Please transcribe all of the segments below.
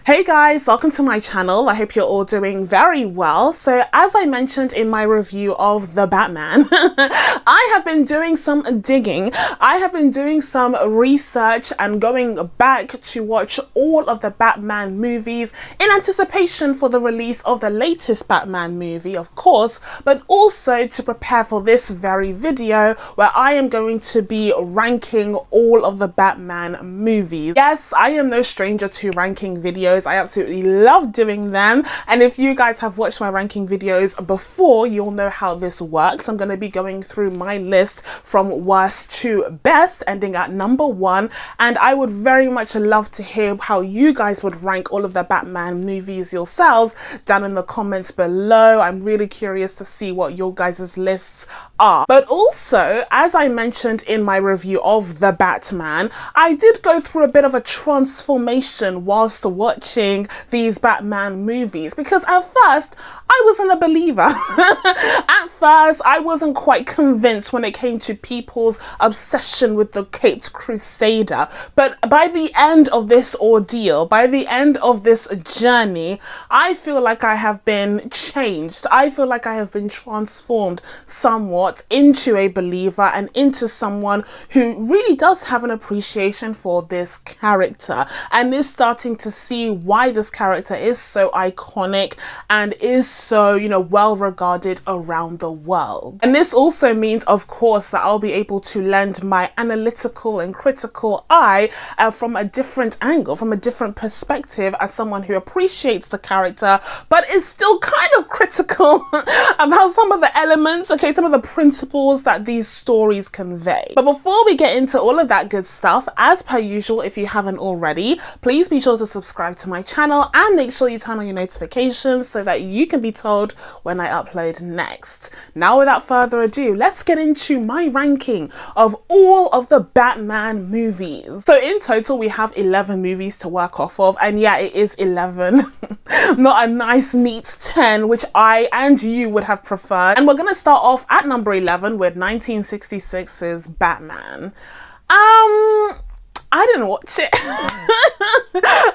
Hey guys, welcome to my channel. I hope you're all doing very well. So as I mentioned in my review of The Batman, I have been doing some digging. I have been doing some research and going back to watch all of the Batman movies in anticipation for the release of the latest Batman movie, of course, but also to prepare for this very video where I am going to be ranking all of the Batman movies. Yes, I am no stranger to ranking videos. I absolutely love doing them, and if you guys have watched my ranking videos before, you'll know how this works. I'm going to be going through my list from worst to best, ending at number 1, and I would very much love to hear how you guys would rank all of the Batman movies yourselves down in the comments below. I'm really curious to see what your guys' lists are. But also, as I mentioned in my review of The Batman, I did go through a bit of a transformation whilst watching these Batman movies, because at first I wasn't a believer. At first I wasn't quite convinced when it came to people's obsession with the Caped Crusader, but by the end of this ordeal, by the end of this journey, I feel like I have been changed. I feel like I have been transformed somewhat into a believer and into someone who really does have an appreciation for this character and is starting to see why this character is so iconic and is so, well regarded around the world. And this also means, of course, that I'll be able to lend my analytical and critical eye from a different angle, from a different perspective, as someone who appreciates the character but is still kind of critical about some of the elements, some of the principles that these stories convey. But before we get into all of that good stuff, as per usual, if you haven't already, please be sure to subscribe to my channel and make sure you turn on your notifications so that you can be told when I upload next. Now, without further ado, let's get into my ranking of all of the Batman movies. So in total, we have 11 movies to work off of, and yeah, it is 11. Not a nice neat 10, which I and you would have preferred. And we're gonna start off at number 11 with 1966's Batman. I didn't watch it.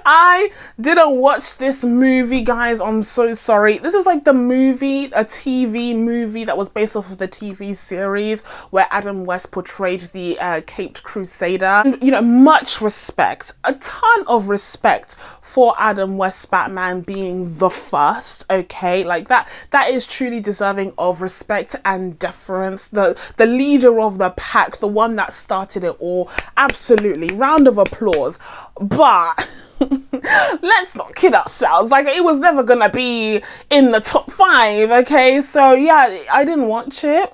I didn't watch this movie, guys. I'm so sorry. This is like the movie, a TV movie that was based off of the TV series where Adam West portrayed the Caped Crusader. And, much respect, a ton of respect for Adam West's Batman being the first, okay? Like that is truly deserving of respect and deference. The leader of the pack, the one that started it all. Absolutely. Round of applause. But let's not kid ourselves, like it was never gonna be in the top 5, okay? So yeah, I didn't watch it,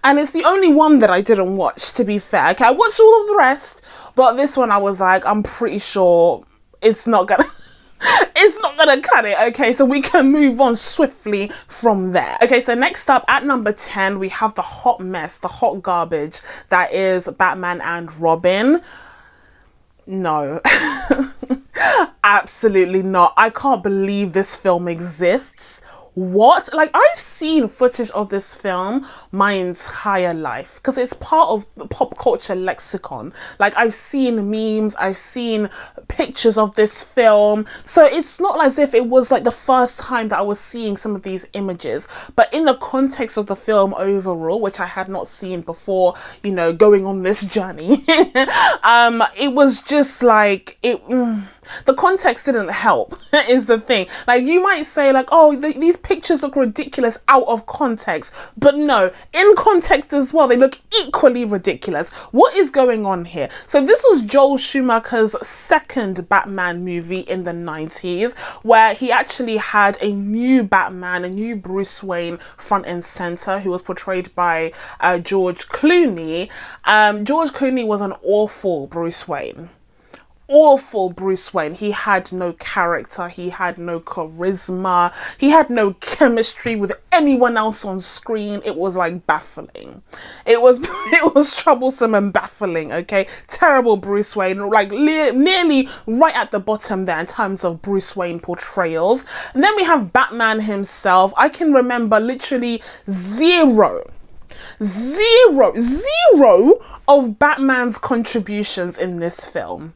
and it's the only one that I didn't watch, to be fair. Okay, I watched all of the rest, but this one I was like, I'm pretty sure it's not gonna cut it, okay? So we can move on swiftly from there. Okay, so next up at number 10, we have the hot mess, the hot garbage that is Batman and Robin. No. Absolutely not. I can't believe this film exists. What? Like, I've seen footage of this film my entire life because it's part of the pop culture lexicon. Like, I've seen memes, I've seen pictures of this film, so it's not as if it was like the first time that I was seeing some of these images. But in the context of the film overall, which I had not seen before, going on this journey, it was just like the context didn't help. Is the thing. Like, you might say like, oh, these pictures look ridiculous out of context, but no, in context as well, they look equally ridiculous. What is going on here? So this was Joel Schumacher's second Batman movie in the 90s, where he actually had a new Batman, a new Bruce Wayne front and center, who was portrayed by George Clooney. George Clooney was an awful Bruce Wayne. Awful Bruce Wayne. He had no character, he had no charisma, he had no chemistry with anyone else on screen. It was like baffling. It was troublesome and baffling, okay? Terrible Bruce Wayne, like nearly right at the bottom there in terms of Bruce Wayne portrayals. And then we have Batman himself. I can remember literally zero of Batman's contributions in this film.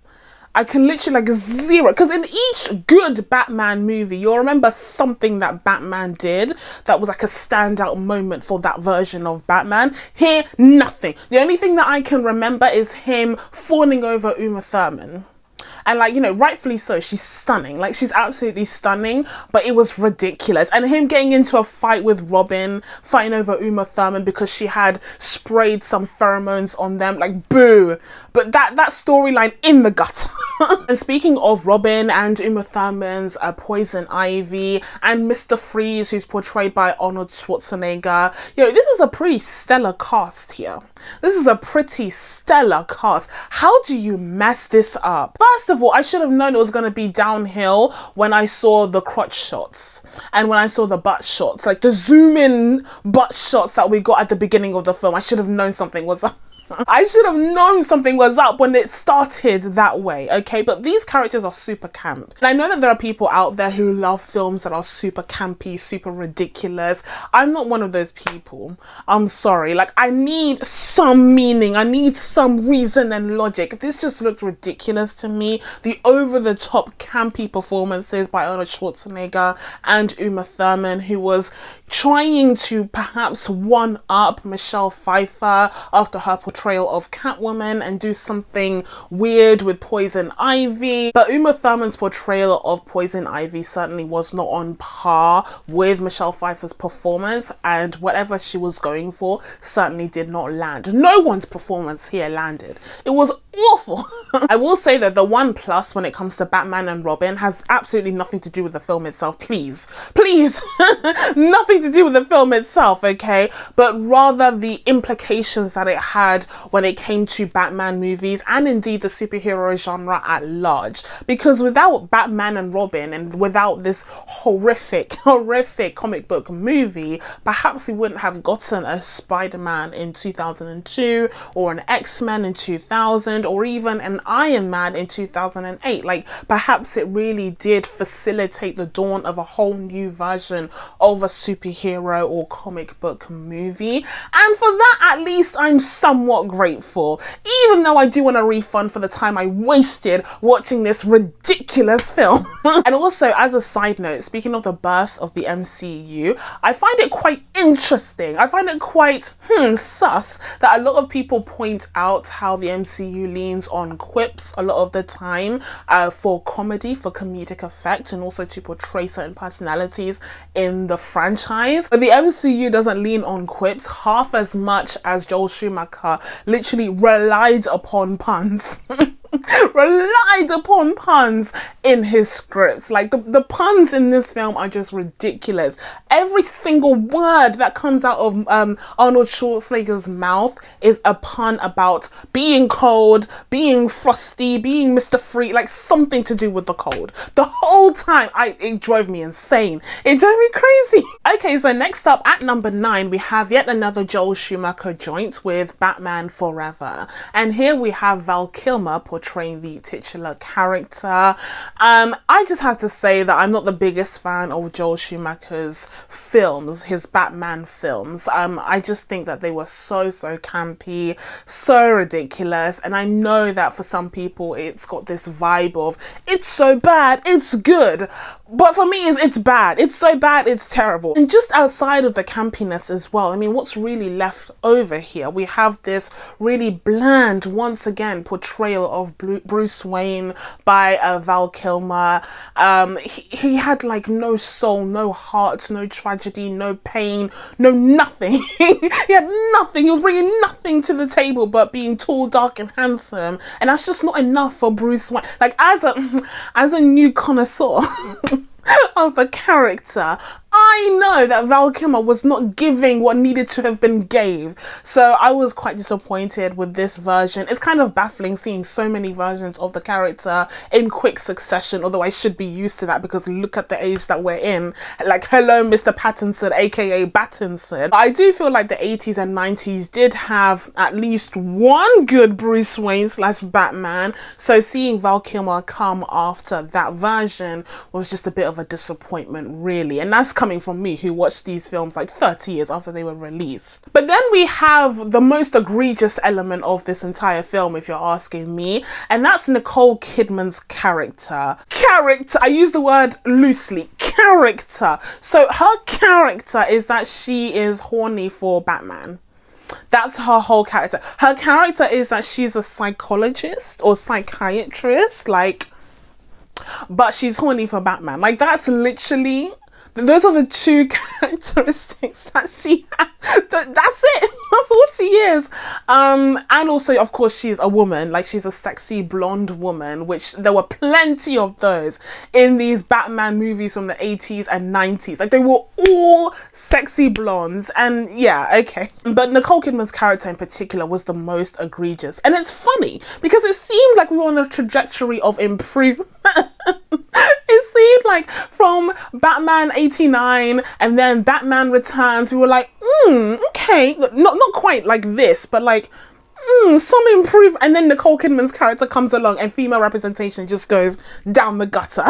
I can literally like zero, because in each good Batman movie, you'll remember something that Batman did that was like a standout moment for that version of Batman. Here, nothing. The only thing that I can remember is him fawning over Uma Thurman. And like, you know, rightfully so, she's stunning. Like, she's absolutely stunning, but it was ridiculous. And him getting into a fight with Robin, fighting over Uma Thurman because she had sprayed some pheromones on them, like, boo. But that storyline in the gutter. And speaking of Robin and Uma Thurman's Poison Ivy and Mr. Freeze, who's portrayed by Arnold Schwarzenegger, you know, this is a pretty stellar cast here. This is a pretty stellar cast. How do you mess this up? First of all, I should have known it was going to be downhill when I saw the crotch shots and when I saw the butt shots, like the zoom in butt shots that we got at the beginning of the film. I should have known something was up. I should have known something was up when it started that way, okay? But these characters are super camp. And I know that there are people out there who love films that are super campy, super ridiculous. I'm not one of those people. I'm sorry. Like, I need some meaning. I need some reason and logic. This just looked ridiculous to me. The over-the-top campy performances by Arnold Schwarzenegger and Uma Thurman, who was trying to perhaps one-up Michelle Pfeiffer after her portrayal of Catwoman and do something weird with Poison Ivy. But Uma Thurman's portrayal of Poison Ivy certainly was not on par with Michelle Pfeiffer's performance, and whatever she was going for certainly did not land. No one's performance here landed. It was awful. I will say that the one plus when it comes to Batman and Robin has absolutely nothing to do with the film itself. Please nothing to do with the film itself, okay, but rather the implications that it had when it came to Batman movies and indeed the superhero genre at large. Because without Batman and Robin and without this horrific comic book movie, perhaps we wouldn't have gotten a Spider-Man in 2002 or an X-Men in 2000 or even an Iron Man in 2008. Like, perhaps it really did facilitate the dawn of a whole new version of a superhero or comic book movie, and for that at least I'm somewhat grateful, even though I do want a refund for the time I wasted watching this ridiculous film. And also, as a side note, speaking of the birth of the MCU, I find it quite interesting, I find it quite sus that a lot of people point out how the MCU leans on quips a lot of the time for comedy, for comedic effect, and also to portray certain personalities in the franchise. But the MCU doesn't lean on quips half as much as Joel Schumacher literally relied upon puns. Relied upon puns in his scripts. Like, the puns in this film are just ridiculous. Every single word that comes out of Arnold Schwarzenegger's mouth is a pun about being cold, being frosty, being Mr. Free, like something to do with the cold. The whole time, it drove me insane. It drove me crazy. Okay, so next up at number 9, we have yet another Joel Schumacher joint with Batman Forever. And here we have Val Kilmer portraying the titular character. I just have to say that I'm not the biggest fan of Joel Schumacher's films, his Batman films. I just think that they were so campy, so ridiculous, and I know that for some people it's got this vibe of it's so bad, it's good. But for me, it's bad. It's so bad, it's terrible. And just outside of the campiness as well, I mean, what's really left over here? We have this really bland, once again, portrayal of Bruce Wayne by Val Kilmer. He had like no soul, no heart, no tragedy, no pain, no nothing. He had nothing. He was bringing nothing to the table but being tall, dark, and handsome. And that's just not enough for Bruce Wayne. Like, as a new connoisseur of the character, I know that Val Kilmer was not giving what needed to have been gave. So I was quite disappointed with this version. It's kind of baffling seeing so many versions of the character in quick succession, although I should be used to that because look at the age that we're in. Like, hello, Mr. Pattinson, aka Battinson. I do feel like the 80s and 90s did have at least one good Bruce Wayne / Batman. So seeing Val Kilmer come after that version was just a bit of a disappointment, really. And that's coming from me who watched these films like 30 years after they were released. But then we have the most egregious element of this entire film, if you're asking me, and that's Nicole Kidman's character. I use the word loosely. Character. So her character is that she is horny for Batman. That's her whole character. Her character is that she's a psychologist or psychiatrist, like, but she's horny for Batman. Like, that's literally, those are the two characteristics that she has. That's it. That's all she is. And also, of course, she's a woman. Like, she's a sexy blonde woman, which there were plenty of those in these Batman movies from the 80s and 90s. Like, they were all sexy blondes. And yeah, okay. But Nicole Kidman's character in particular was the most egregious. And it's funny because it seemed like we were on a trajectory of improvement. It seemed like from Batman 89 and then Batman Returns, we were like, okay, not quite like this, but like, some improvement. And then Nicole Kidman's character comes along and female representation just goes down the gutter.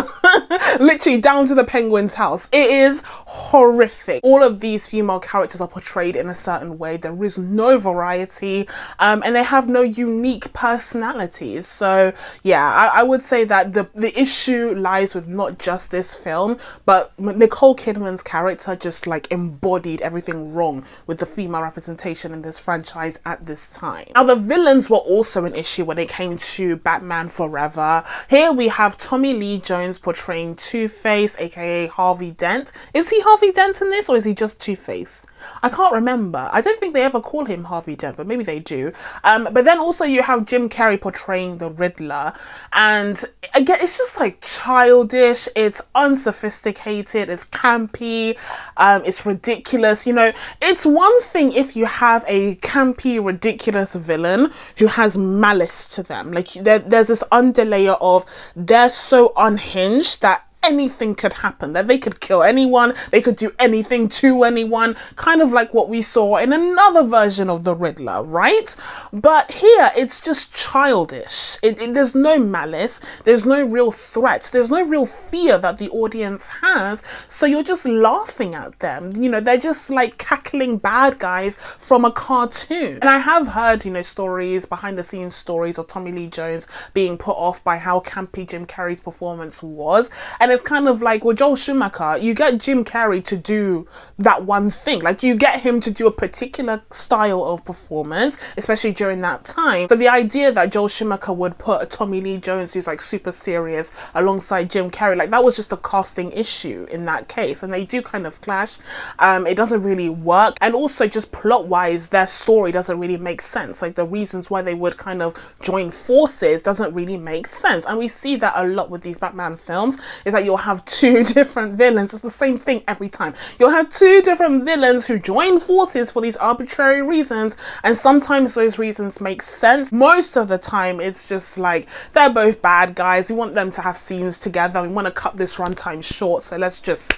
Literally down to the Penguin's house. It is horrific. All of these female characters are portrayed in a certain way. There is no variety, and they have no unique personalities. So yeah, I would say that the issue lies with not just this film, but Nicole Kidman's character just like embodied everything wrong with the female representation in this franchise at this time. Now, the villains were also an issue when it came to Batman Forever. Here we have Tommy Lee Jones portraying Two-Face, aka Harvey Dent. Is he Harvey Dent in this, or is he just Two-Face? I can't remember. I don't think they ever call him Harvey Dent, but maybe they do. But then also you have Jim Carrey portraying the Riddler. And again, it's just like childish, it's unsophisticated, it's campy, it's ridiculous. You know, it's one thing if you have a campy, ridiculous villain who has malice to them. Like there's this underlayer of they're so unhinged that anything could happen, that they could kill anyone, they could do anything to anyone, kind of like what we saw in another version of the Riddler, right? But here it's just childish. There's no malice, there's no real threat, there's no real fear that the audience has, so you're just laughing at them. You know, they're just like cackling bad guys from a cartoon. And I have heard, you know, stories, behind the scenes stories of Tommy Lee Jones being put off by how campy Jim Carrey's performance was, and it's kind of like, well, Joel Schumacher, you get Jim Carrey to do that one thing. Like, you get him to do a particular style of performance, especially during that time. So the idea that Joel Schumacher would put Tommy Lee Jones, who's like super serious, alongside Jim Carrey, like that was just a casting issue in that case. And they do kind of clash. It doesn't really work. And also just plot-wise, their story doesn't really make sense. Like, the reasons why they would kind of join forces doesn't really make sense. And we see that a lot with these Batman films, is that you'll have two different villains. It's the same thing every time. You'll have two different villains who join forces for these arbitrary reasons, and sometimes those reasons make sense. Most of the time it's just like, they're both bad guys, we want them to have scenes together, we want to cut this runtime short, so let's just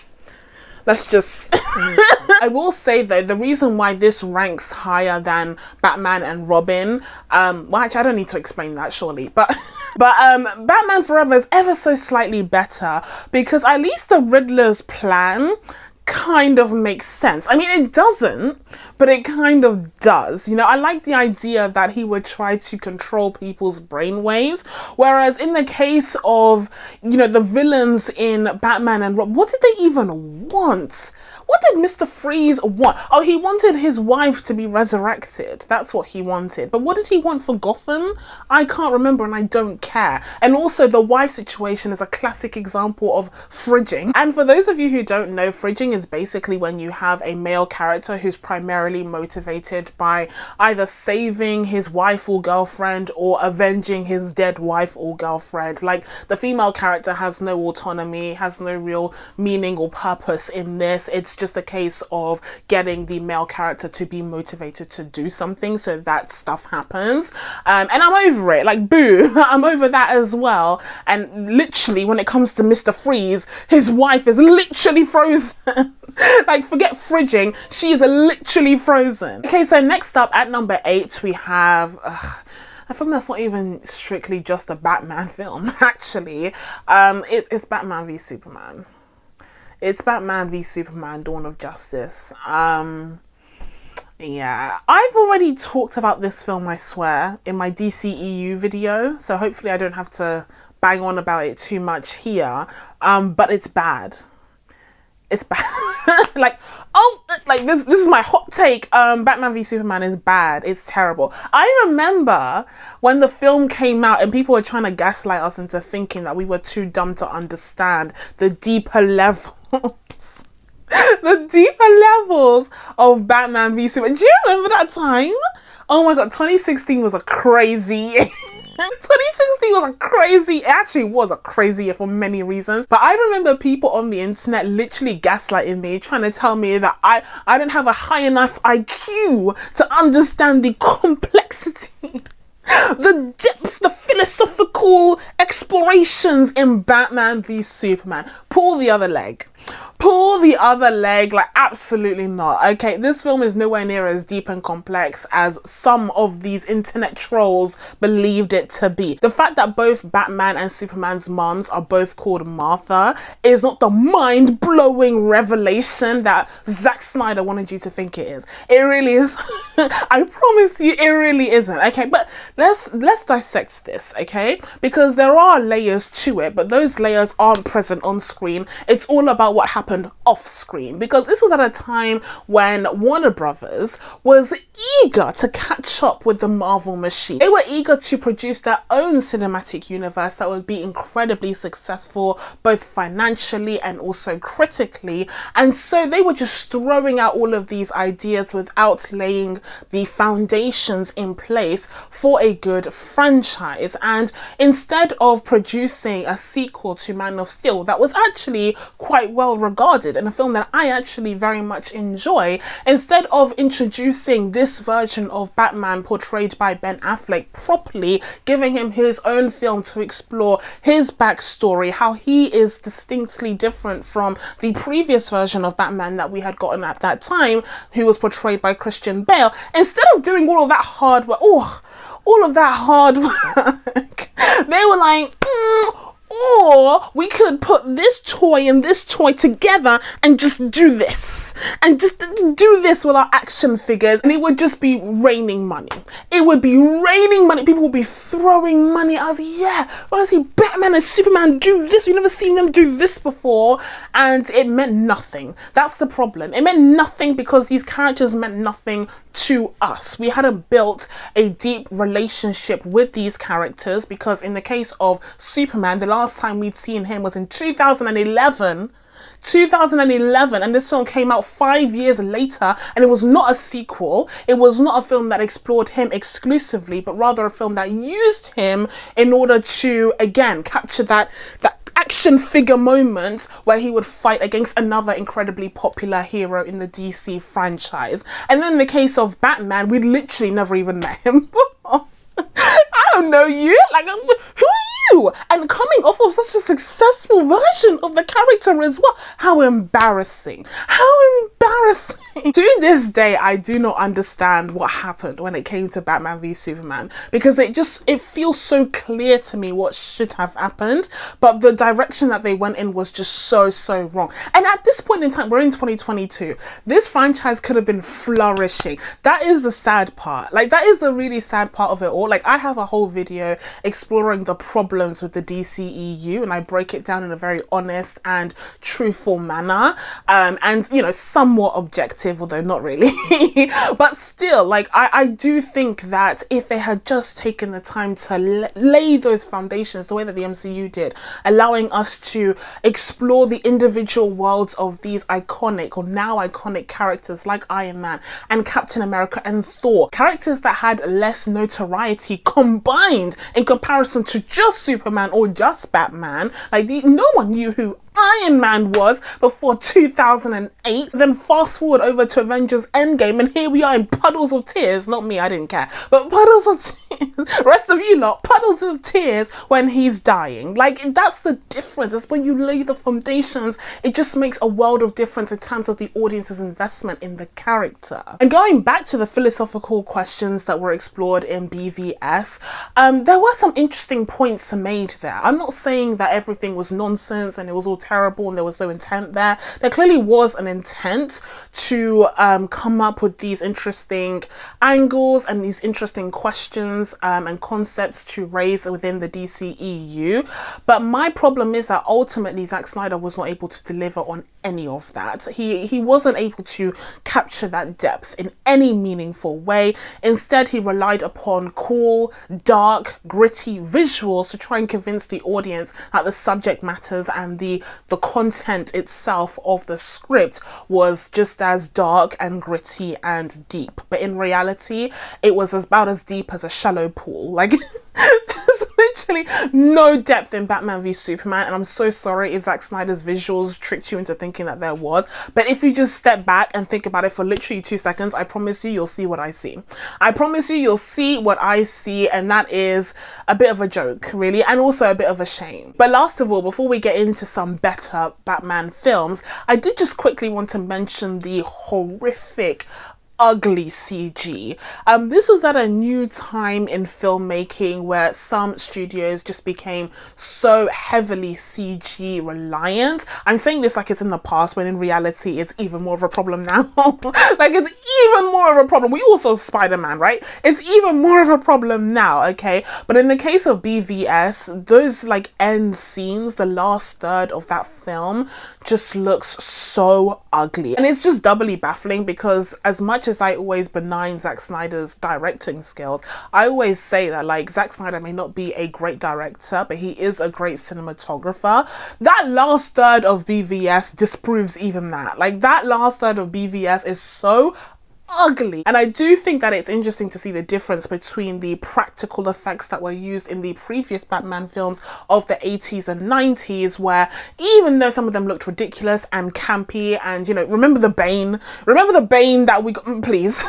I will say though, the reason why this ranks higher than Batman and Robin, well, actually I don't need to explain that surely, but Batman Forever is ever so slightly better because at least the Riddler's plan kind of makes sense. I mean, it doesn't, but it kind of does. You know, I like the idea that he would try to control people's brainwaves, whereas in the case of, you know, the villains in Batman and Robin, what did they even want? What did Mr. Freeze want? Oh, he wanted his wife to be resurrected. That's what he wanted. But what did he want for Gotham? I can't remember, and I don't care. And also, the wife situation is a classic example of fridging. And for those of you who don't know, fridging is basically when you have a male character who's primarily motivated by either saving his wife or girlfriend or avenging his dead wife or girlfriend. Like, the female character has no autonomy, has no real meaning or purpose in this. It's just a case of getting the male character to be motivated to do something, so that stuff happens. And I'm over it, like, boo. I'm over that as well. And literally, when it comes to Mr. Freeze, his wife is literally frozen. Like, forget fridging, she is literally frozen. Okay, so next up at number 8 we have I think that's not even strictly just a Batman film, actually. It's Batman v Superman. It's Batman v Superman: Dawn of Justice. Yeah, I've already talked about this film, I swear, in my DCEU video, so hopefully I don't have to bang on about it too much here. But it's bad. It's bad. This is my hot take. Batman v Superman is bad. It's terrible. I remember when the film came out and people were trying to gaslight us into thinking that we were too dumb to understand the deeper levels. The deeper levels of Batman v Superman. Do you remember that time? Oh my god, 2016 was a crazy 2016 was a crazy, it actually was a crazy year for many reasons. But I remember people on the internet literally gaslighting me, trying to tell me that I didn't have a high enough IQ to understand the complexity, the depth, the philosophical explorations in Batman v Superman. Pull the other leg. Pull the other leg, like absolutely not. Okay, this film is nowhere near as deep and complex as some of these internet trolls believed it to be. The fact that both Batman and Superman's moms are both called Martha is not the mind-blowing revelation that Zack Snyder wanted you to think it is. It really is. I promise you, it really isn't. Okay, but let's dissect this, okay? Because there are layers to it, but those layers aren't present on screen. It's all about what happened off screen, because this was at a time when Warner Brothers was eager to catch up with the Marvel machine. They were eager to produce their own cinematic universe that would be incredibly successful both financially and also critically, and so they were just throwing out all of these ideas without laying the foundations in place for a good franchise. And instead of producing a sequel to Man of Steel that was actually quite well regarded and a film that I actually very much enjoy, instead of introducing this version of Batman portrayed by Ben Affleck properly, giving him his own film to explore his backstory, how he is distinctly different from the previous version of Batman that we had gotten at that time, who was portrayed by Christian Bale, instead of doing all of that hard work, they were like, or we could put this toy and this toy together and just do this. And just do this with our action figures. And it would just be raining money. It would be raining money. People would be throwing money. I was like, yeah, I want to see Batman and Superman do this. We've never seen them do this before. And it meant nothing. That's the problem. It meant nothing because these characters meant nothing to us. We hadn't built a deep relationship with these characters, because in the case of Superman, the last time we'd seen him was in 2011, and this film came out 5 years later, and it was not a sequel. It was not a film that explored him exclusively, but rather a film that used him in order to, again, capture that action figure moment where he would fight against another incredibly popular hero in the DC franchise. And then in the case of Batman, we'd literally never even met him. I don't know you. Like, who are you? And coming off of such a successful version of the character as well. How embarrassing. How embarrassing. To this day, I do not understand what happened when it came to Batman v Superman, because it feels so clear to me what should have happened, but the direction that they went in was just so wrong. And at this point in time, we're in 2022. This franchise could have been flourishing. That is the sad part. Like, that is the really sad part of it all. Like, I have a whole video exploring the problems with the DCEU, and I break it down in a very honest and truthful manner, and, you know, somewhat objective, although not really. But still, like, I do think that if they had just taken the time to lay those foundations the way that the MCU did, allowing us to explore the individual worlds of these iconic or now iconic characters like Iron Man and Captain America and Thor, characters that had less notoriety combined in comparison to just Superman or just Batman. Like, no one knew who Iron Man was before 2008. Then fast forward over to Avengers Endgame, and here we are in puddles of tears. Not me, I didn't care, but puddles of tears. Rest of you lot, puddles of tears when he's dying. Like, that's the difference. It's when you lay the foundations, it just makes a world of difference in terms of the audience's investment in the character. And going back to the philosophical questions that were explored in BVS, there were some interesting points made there. I'm not saying that everything was nonsense and it was all terrible and there was no intent there. There clearly was an intent to come up with these interesting angles and these interesting questions and concepts to raise within the DCEU. But my problem is that ultimately Zack Snyder was not able to deliver on any of that. He wasn't able to capture that depth in any meaningful way. Instead, he relied upon cool, dark, gritty visuals to try and convince the audience that the subject matters and the content itself of the script was just as dark and gritty and deep. But in reality, it was about as deep as a shallow pool. Like, there's literally no depth in Batman v Superman, and I'm so sorry if Zack Snyder's visuals tricked you into thinking that there was. But if you just step back and think about it for literally 2 seconds, I promise you, you'll see what I see. I promise you, you'll see what I see, and that is a bit of a joke, really, and also a bit of a shame. But last of all, before we get into some better Batman films, I did just quickly want to mention the horrific, ugly CG. This was at a new time in filmmaking where some studios just became so heavily CG reliant. I'm saying this like it's in the past, when in reality it's even more of a problem now. Like, it's even more of a problem. We also Spider-Man, right? It's even more of a problem now, okay? But in the case of BVS, those like end scenes, the last third of that film just looks so ugly. And it's just doubly baffling because as much as I always benign Zack Snyder's directing skills, I always say that like Zack Snyder may not be a great director, but he is a great cinematographer. That last third of BVS disproves even that. Like, that last third of BVS is so ugly. And I do think that it's interesting to see the difference between the practical effects that were used in the previous Batman films of the 80s and 90s, where even though some of them looked ridiculous and campy, and, you know, remember the Bane that we got, please.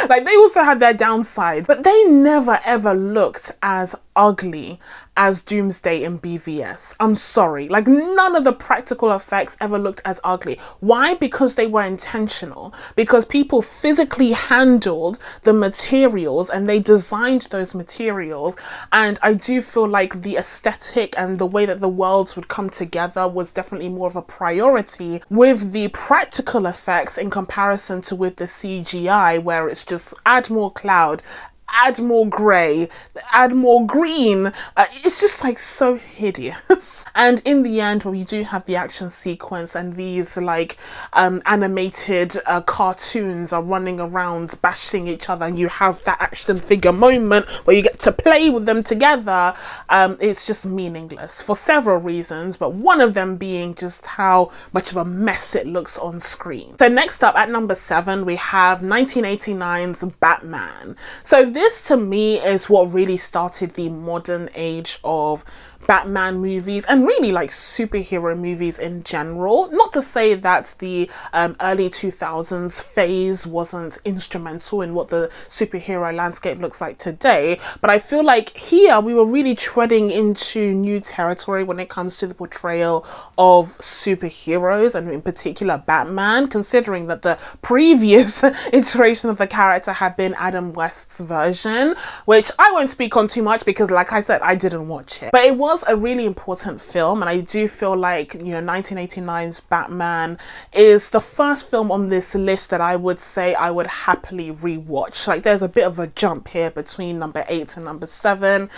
Like, they also had their downsides, but they never ever looked as ugly as Doomsday in BVS. I'm sorry, like, none of the practical effects ever looked as ugly. Why? Because they were intentional, because people physically handled the materials and they designed those materials. And I do feel like the aesthetic and the way that the worlds would come together was definitely more of a priority with the practical effects in comparison to with the CGI, where it's just add more cloud, add more grey, add more green. It's just like so hideous. And in the end, when we do have the action sequence and these like animated cartoons are running around bashing each other, and you have that action figure moment where you get to play with them together, it's just meaningless for several reasons, but one of them being just how much of a mess it looks on screen. So next up at number 7, we have 1989's Batman. So this to me is what really started the modern age of Batman movies and really like superhero movies in general. Not to say that the early 2000s phase wasn't instrumental in what the superhero landscape looks like today, but I feel like here we were really treading into new territory when it comes to the portrayal of superheroes, and in particular Batman, considering that the previous iteration of the character had been Adam West's version, which I won't speak on too much because, like I said, I didn't watch it. But it was a really important film, and I do feel like, you know, 1989's Batman is the first film on this list that I would say I would happily rewatch. Like, there's a bit of a jump here between number 8 and number 7,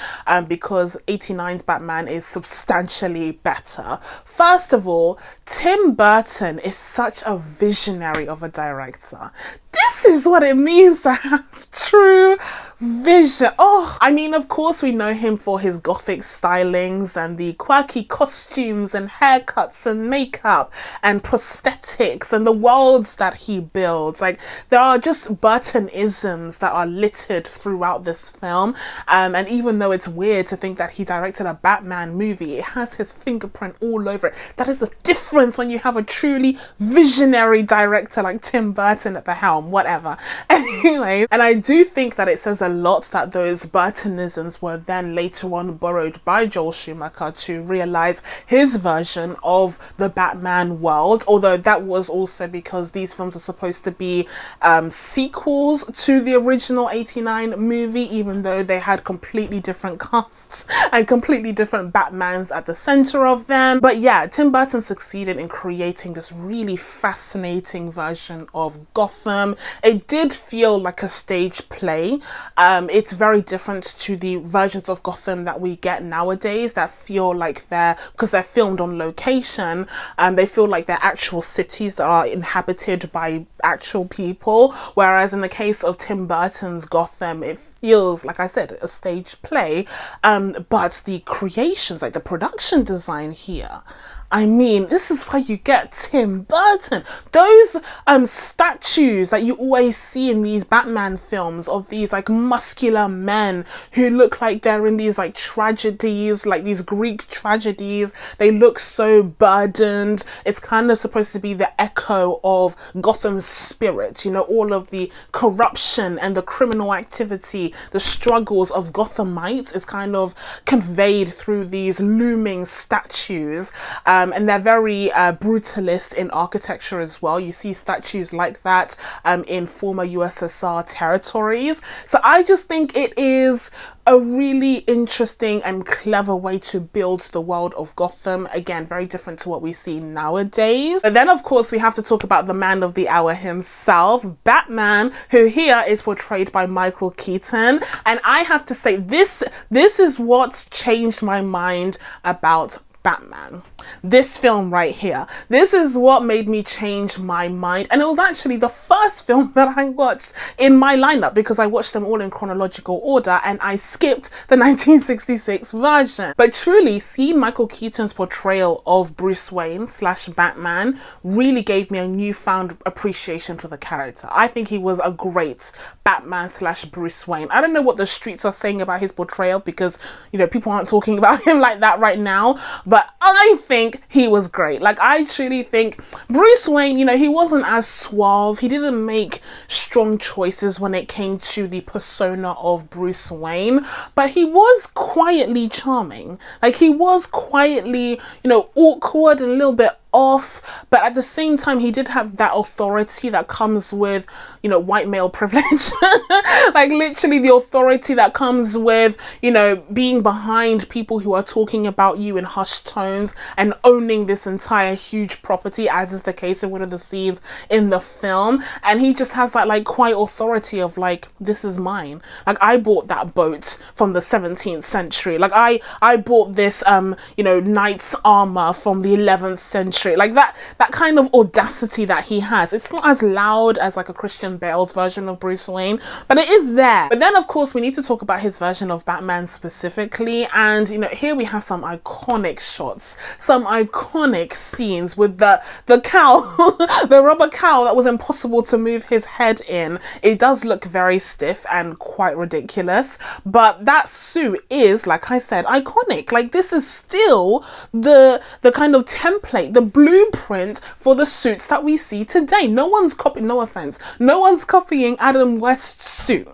because 89's Batman is substantially better. First of all, Tim Burton is such a visionary of a director. This is what it means to have true vision. Oh, I mean, of course we know him for his gothic stylings and the quirky costumes and haircuts and makeup and prosthetics and the worlds that he builds. Like, there are just Burton-isms that are littered throughout this film, and even though it's weird to think that he directed a Batman movie, it has his fingerprint all over it. That is the difference when you have a truly visionary director like Tim Burton at the helm. Whatever. Anyway, and I do think that it says a a lot that those Burtonisms were then later on borrowed by Joel Schumacher to realize his version of the Batman world, although that was also because these films are supposed to be sequels to the original 89 movie, even though they had completely different casts and completely different Batmans at the center of them. But yeah, Tim Burton succeeded in creating this really fascinating version of Gotham. It did feel like a stage play. It's very different to the versions of Gotham that we get nowadays that feel like because they're filmed on location, they feel like they're actual cities that are inhabited by actual people, whereas in the case of Tim Burton's Gotham, it feels, like I said, a stage play. But the creations, like the production design here, I mean, this is why you get Tim Burton. Those statues that you always see in these Batman films of these like muscular men who look like they're in these like tragedies, like these Greek tragedies. They look so burdened. It's kind of supposed to be the echo of Gotham's spirit, you know, all of the corruption and the criminal activity, the struggles of Gothamites is kind of conveyed through these looming statues. And they're very brutalist in architecture as well. You see statues like that in former USSR territories. So I just think it is a really interesting and clever way to build the world of Gotham. Again, very different to what we see nowadays. But then, of course, we have to talk about the man of the hour himself, Batman, who here is portrayed by Michael Keaton. And I have to say, this is what's changed my mind about Batman. This film right here. This is what made me change my mind. And it was actually the first film that I watched in my lineup because I watched them all in chronological order and I skipped the 1966 version. But truly, seeing Michael Keaton's portrayal of Bruce Wayne / Batman really gave me a newfound appreciation for the character. I think he was a great Batman / Bruce Wayne. I don't know what the streets are saying about his portrayal because, you know, people aren't talking about him like that right now. But I think he was great. Like, I truly think Bruce Wayne, you know, he wasn't as suave. He didn't make strong choices when it came to the persona of Bruce Wayne, but he was quietly charming. Like, he was quietly, you know, awkward and a little bit off, but at the same time he did have that authority that comes with, you know, white male privilege. Like literally the authority that comes with, you know, being behind people who are talking about you in hushed tones and owning this entire huge property, as is the case in one of the scenes in the film. And he just has that like quiet authority of like, this is mine. Like, I bought that boat from the 17th century. Like I bought this you know, knight's armor from the 11th century. Like that kind of audacity that he has. It's not as loud as like a Christian Bale's version of Bruce Wayne, but it is there. But then of course we need to talk about his version of Batman specifically, and you know, here we have some iconic shots, some iconic scenes with the cow, the rubber cow that was impossible to move his head in. It does look very stiff and quite ridiculous, but that suit is, like I said, iconic. Like, this is still the kind of template, the blueprint for the suits that we see today. No one's copying, no offense, no one's copying Adam West's suit.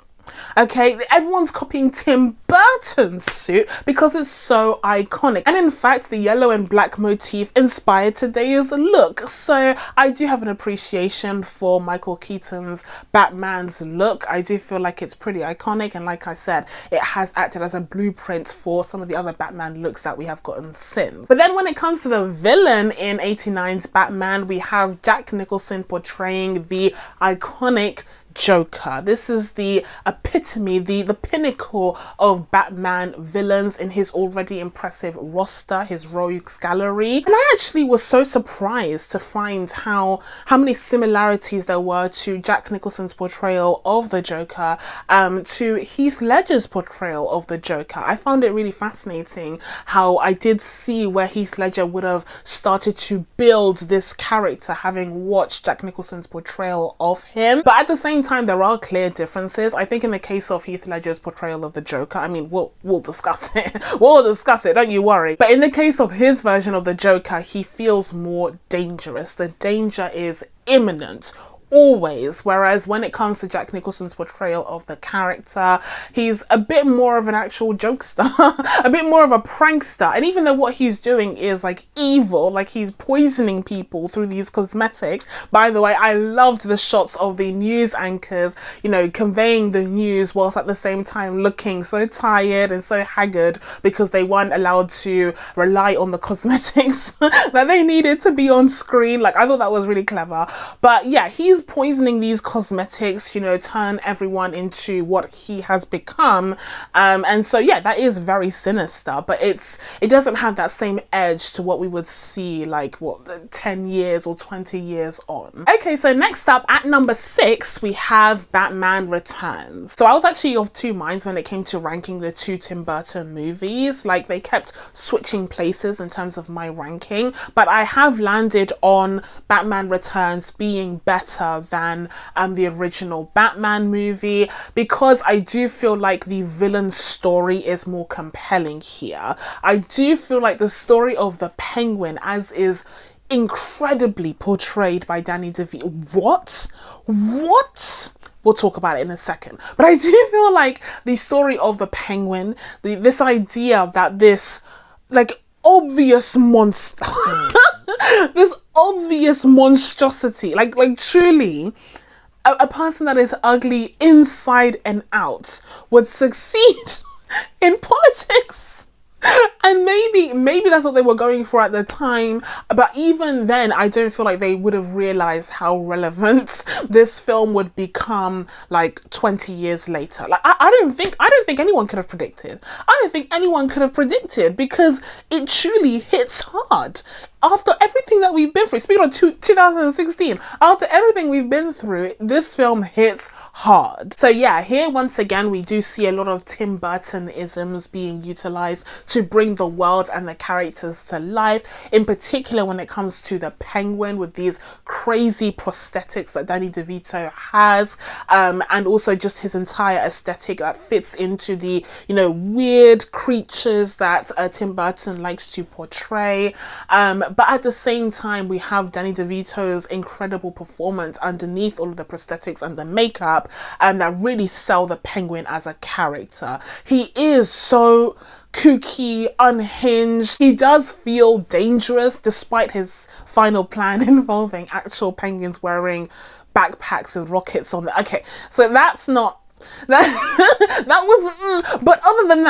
Okay, everyone's copying Tim Burton's suit because it's so iconic. And in fact, the yellow and black motif inspired today's look. So I do have an appreciation for Michael Keaton's Batman's look. I do feel like it's pretty iconic. And like I said, it has acted as a blueprint for some of the other Batman looks that we have gotten since. But then when it comes to the villain in 89's Batman, we have Jack Nicholson portraying the iconic Joker. This is the epitome, the pinnacle of Batman villains in his already impressive roster, his rogues gallery. And I actually was so surprised to find how many similarities there were to Jack Nicholson's portrayal of the Joker to Heath Ledger's portrayal of the Joker. I found it really fascinating how I did see where Heath Ledger would have started to build this character having watched Jack Nicholson's portrayal of him. But at the same time, there are clear differences. I think in the case of Heath Ledger's portrayal of the Joker, I mean, we'll discuss it. We'll discuss it, don't you worry. But in the case of his version of the Joker, he feels more dangerous. The danger is imminent always. Whereas when it comes to Jack Nicholson's portrayal of the character, he's a bit more of an actual jokester, a bit more of a prankster. And even though what he's doing is like evil, like he's poisoning people through these cosmetics. By the way, I loved the shots of the news anchors, you know, conveying the news whilst at the same time looking so tired and so haggard because they weren't allowed to rely on the cosmetics that they needed to be on screen. Like, I thought that was really clever. But yeah, he's poisoning these cosmetics, you know, turn everyone into what he has become. And so yeah, that is very sinister, but it doesn't have that same edge to what we would see like 10 years or 20 years on. Okay, so next up at number 6 we have Batman Returns. So I was actually of two minds when it came to ranking the two Tim Burton movies. Like, they kept switching places in terms of my ranking, but I have landed on Batman Returns being better than the original Batman movie, because I do feel like the villain story is more compelling here. I do feel like the story of the Penguin, as is incredibly portrayed by Danny DeVito. What? We'll talk about it in a second. But I do feel like the story of the Penguin, this idea that this like obvious monster, this obvious monstrosity, like truly a person that is ugly inside and out would succeed in politics. And maybe that's what they were going for at the time, but even then I don't feel like they would have realized how relevant this film would become like 20 years later. Like, I don't think anyone could have predicted. I don't think anyone could have predicted, because it truly hits hard. After everything that we've been through, speaking of 2016, after everything we've been through, this film hits hard. So yeah, here once again we do see a lot of Tim Burton-isms being utilized to bring the world and the characters to life, in particular when it comes to the Penguin, with these crazy prosthetics that Danny DeVito has, and also just his entire aesthetic that fits into the, you know, weird creatures that Tim Burton likes to portray. But at the same time, we have Danny DeVito's incredible performance underneath all of the prosthetics and the makeup, that really sell the Penguin as a character. He is so kooky, unhinged. He does feel dangerous despite his final plan involving actual penguins wearing backpacks with rockets on them. Okay, so that's not that was but other than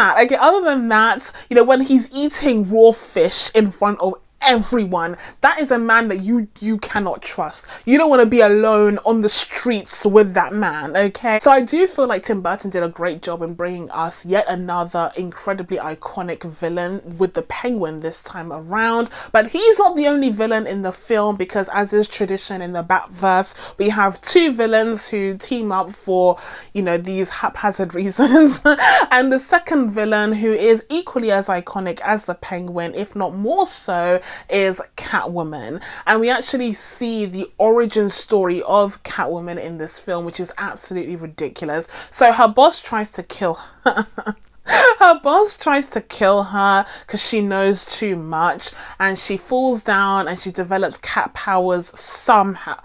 that, you know, when he's eating raw fish in front of everyone, that is a man that you cannot trust. You don't want to be alone on the streets with that man, okay? So I do feel like Tim Burton did a great job in bringing us yet another incredibly iconic villain with the Penguin this time around. But he's not the only villain in the film, because as is tradition in the Batverse, we have two villains who team up for, you know, these haphazard reasons. And the second villain, who is equally as iconic as the Penguin, if not more so, is Catwoman. And we actually see the origin story of Catwoman in this film, which is absolutely ridiculous. So her boss tries to kill her. Her boss tries to kill her because she knows too much, and she falls down and she develops cat powers somehow.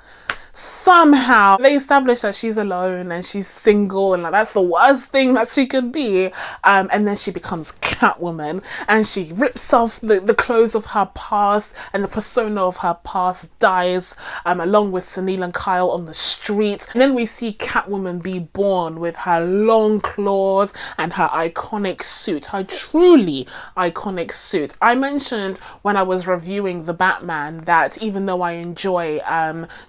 They establish that she's alone and she's single, and like that's the worst thing that she could be. And then she becomes Catwoman, and she rips off the clothes of her past, and the persona of her past dies, along with Sunil and Kyle on the street. And then we see Catwoman be born with her long claws and her iconic suit, her truly iconic suit. I mentioned when I was reviewing The Batman that even though I enjoy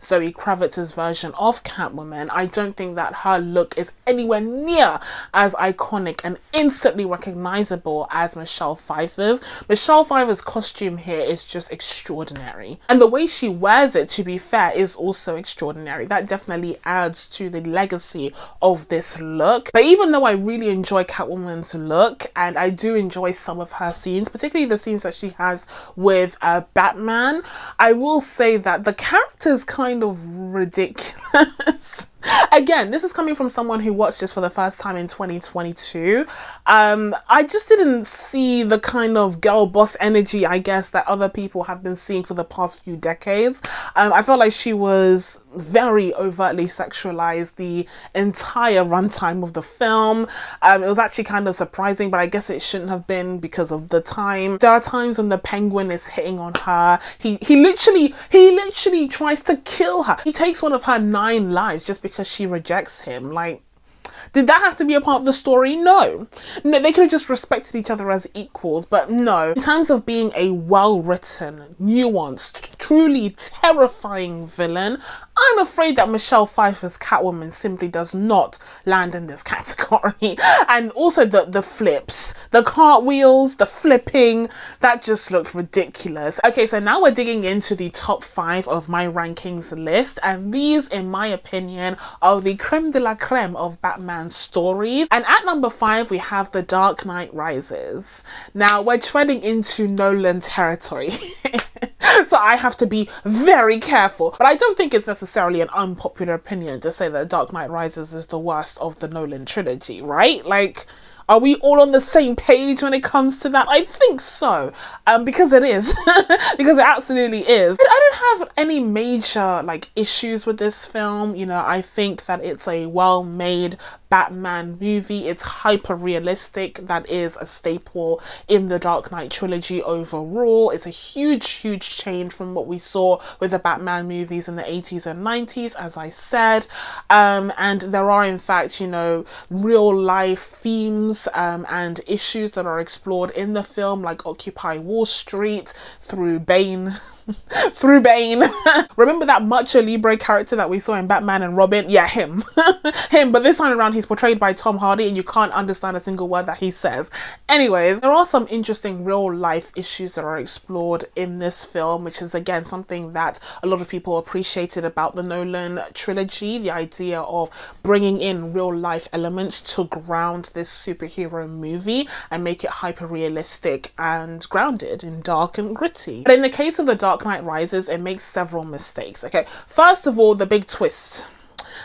Zoe Kravitz's version of Catwoman, I don't think that her look is anywhere near as iconic and instantly recognizable as Michelle Pfeiffer's. Michelle Pfeiffer's costume here is just extraordinary, and the way she wears it, to be fair, is also extraordinary. That definitely adds to the legacy of this look. But even though I really enjoy Catwoman's look, and I do enjoy some of her scenes, particularly the scenes that she has with Batman, I will say that the character's kind of ridiculous. Again, this is coming from someone who watched this for the first time in 2022. I just didn't see the kind of girl boss energy, I guess, that other people have been seeing for the past few decades. I felt like she was very overtly sexualized the entire runtime of the film. It was actually kind of surprising, but I guess it shouldn't have been because of the time. There are times when the penguin is hitting on her. He literally tries to kill her. He takes one of her 9 lives just because she rejects him. Like, did that have to be a part of the story? No. No, they could have just respected each other as equals, but no. In terms of being a well-written, nuanced, truly terrifying villain, I'm afraid that Michelle Pfeiffer's Catwoman simply does not land in this category. And also the flips, the cartwheels, the flipping, that just looked ridiculous. Okay, so now we're digging into the top 5 of my rankings list, and these, in my opinion, are the creme de la creme of Batman stories. And at number 5, we have The Dark Knight Rises. Now, we're treading into Nolan territory. So I have to be very careful. But I don't think it's necessarily an unpopular opinion to say that Dark Knight Rises is the worst of the Nolan trilogy, right? Like, are we all on the same page when it comes to that? I think so, because it is, because it absolutely is. I don't have any major issues with this film. You know, I think that it's a well-made Batman movie. It's hyper realistic. That is a staple in the Dark Knight trilogy overall. It's a huge change from what we saw with the Batman movies in the 80s and 90s, as I said. And there are, in fact, you know, real life themes and issues that are explored in the film, like Occupy Wall Street through Bane. Through Bane. Remember that Macho Libre character that we saw in Batman and Robin? Yeah, him. Him, but this time around he's portrayed by Tom Hardy and you can't understand a single word that he says. Anyways, there are some interesting real life issues that are explored in this film, which is again something that a lot of people appreciated about the Nolan trilogy, the idea of bringing in real life elements to ground this superhero movie and make it hyper realistic and grounded in dark and gritty. But in the case of The Dark Knight Rises, it makes several mistakes. Okay, first of all, the big twist.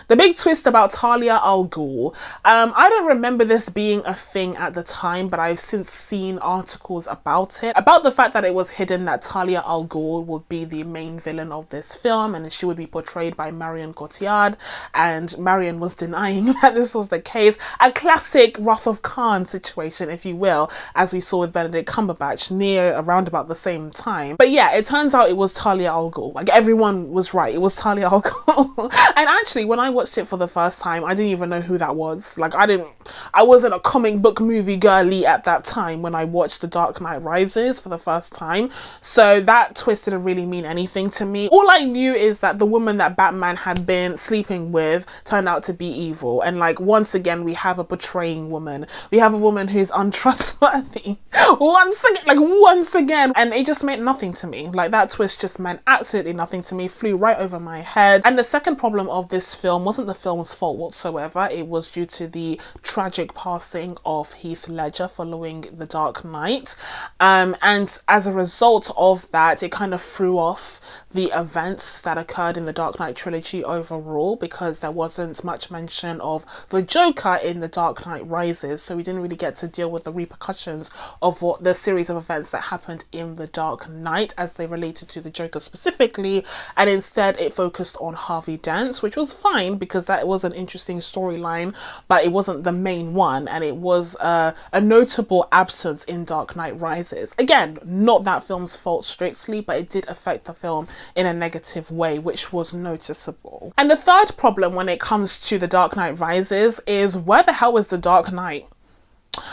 The big twist about Talia al Ghul. I don't remember this being a thing at the time, but I've since seen articles about it, about the fact that it was hidden that Talia al Ghul would be the main villain of this film and she would be portrayed by Marion Cotillard, and Marion was denying that this was the case. A classic Wrath of Khan situation, if you will, as we saw with Benedict Cumberbatch around about the same time. But yeah, it turns out it was Talia al Ghul. Like, everyone was right, it was Talia al Ghul. And actually, when I watched it for the first time, I didn't even know who that was. Like, I wasn't a comic book movie girly at that time when I watched The Dark Knight Rises for the first time. So that twist didn't really mean anything to me. All I knew is that the woman that Batman had been sleeping with turned out to be evil. And once again, we have a betraying woman. We have a woman who's untrustworthy. Once again. And it just meant nothing to me. Like, that twist just meant absolutely nothing to me. Flew right over my head. And the second problem of this film wasn't the film's fault whatsoever. It was due to the tragic passing of Heath Ledger following The Dark Knight. And as a result of that, it kind of threw off the events that occurred in the Dark Knight trilogy overall, because there wasn't much mention of the Joker in The Dark Knight Rises, so we didn't really get to deal with the repercussions of what the series of events that happened in The Dark Knight as they related to the Joker specifically, and instead it focused on Harvey Dent, which was fine because that was an interesting storyline, but it wasn't the main one, and it was a notable absence in Dark Knight Rises. Again, not that film's fault strictly, but it did affect the film in a negative way, which was noticeable. And the third problem when it comes to The Dark Knight Rises is, where the hell is the Dark Knight?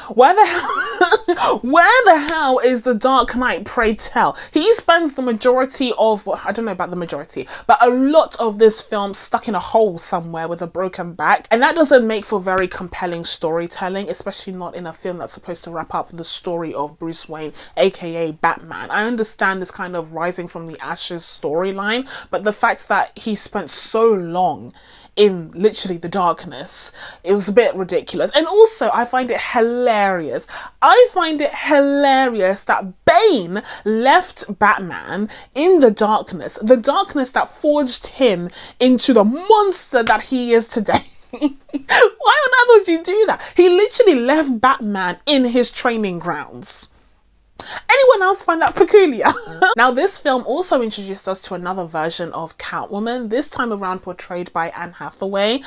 Where the hell is the Dark Knight, pray tell? He spends the majority of, well, I don't know about the majority, but a lot of this film stuck in a hole somewhere with a broken back, and that doesn't make for very compelling storytelling, especially not in a film that's supposed to wrap up the story of Bruce Wayne, aka Batman. I understand this kind of rising from the ashes storyline, but the fact that he spent so long in literally the darkness, it was a bit ridiculous. And also, I find it hilarious. I find it hilarious that Bane left Batman in the darkness that forged him into the monster that he is today. Why on earth would you do that? He literally left Batman in his training grounds. Anyone else find that peculiar? Now, this film also introduced us to another version of Catwoman, this time around portrayed by Anne Hathaway.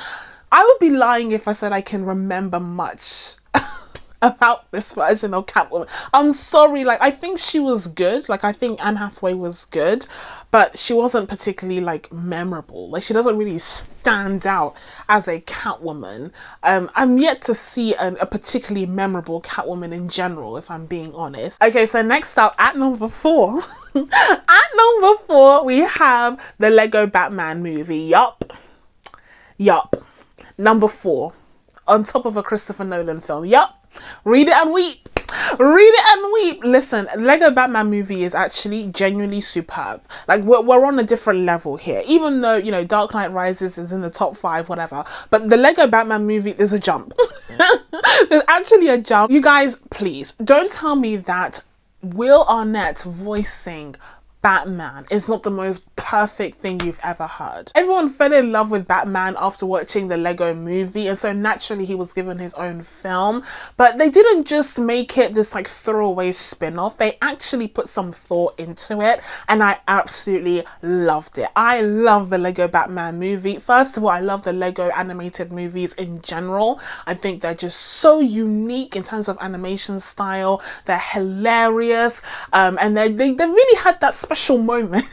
I would be lying if I said I can remember much about this version of Catwoman. I'm sorry, like, I think she was good. Like, I think Anne Hathaway was good, but she wasn't particularly, like, memorable. Like, she doesn't really stand out as a Catwoman. I'm yet to see a particularly memorable Catwoman in general, if I'm being honest. Okay, so next up, at number 4. At number 4, we have the Lego Batman movie. Yup. Number 4. On top of a Christopher Nolan film. Yup. Read it and weep. Read it and weep. Listen, Lego Batman movie is actually genuinely superb. Like, we're on a different level here. Even though, you know, Dark Knight Rises is in the top 5, whatever. But the Lego Batman movie, there's a jump. There's actually a jump. You guys, please, don't tell me that Will Arnett voicing Batman is not the most perfect thing you've ever heard. Everyone fell in love with Batman after watching the Lego movie, and so naturally he was given his own film. But they didn't just make it this like throwaway spin-off. They actually put some thought into it, and I absolutely loved it. I love the Lego Batman movie. First of all, I love the Lego animated movies in general. I think they're just so unique in terms of animation style. They're hilarious, and they really had that special moment.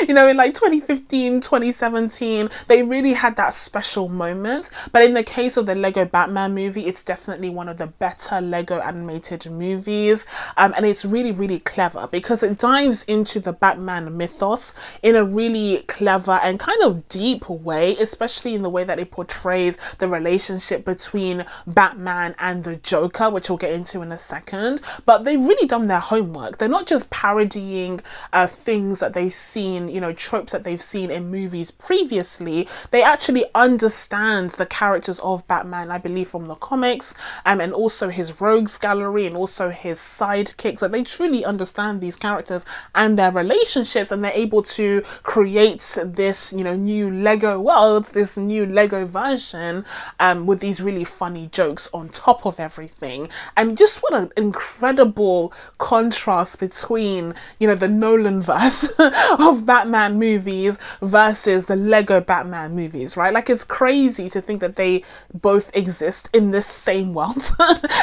You know, in like 2015, 2017, they really had that special moment. But in the case of the Lego Batman movie, it's definitely one of the better Lego animated movies. And it's really, really clever because it dives into the Batman mythos in a really clever and kind of deep way, especially in the way that it portrays the relationship between Batman and the Joker, which we'll get into in a second. But they've really done their homework. They're not just parodying things that they've seen, you know, tropes that they've seen in movies previously. They actually understand the characters of Batman, I believe, from the comics, and also his rogues gallery and also his sidekicks. Like, they truly understand these characters and their relationships, and they're able to create this, you know, new Lego world, this new Lego version, with these really funny jokes on top of everything. And just what an incredible contrast between, you know, the Nolan verse of Batman movies versus the Lego Batman movies, right? Like, it's crazy to think that they both exist in this same world,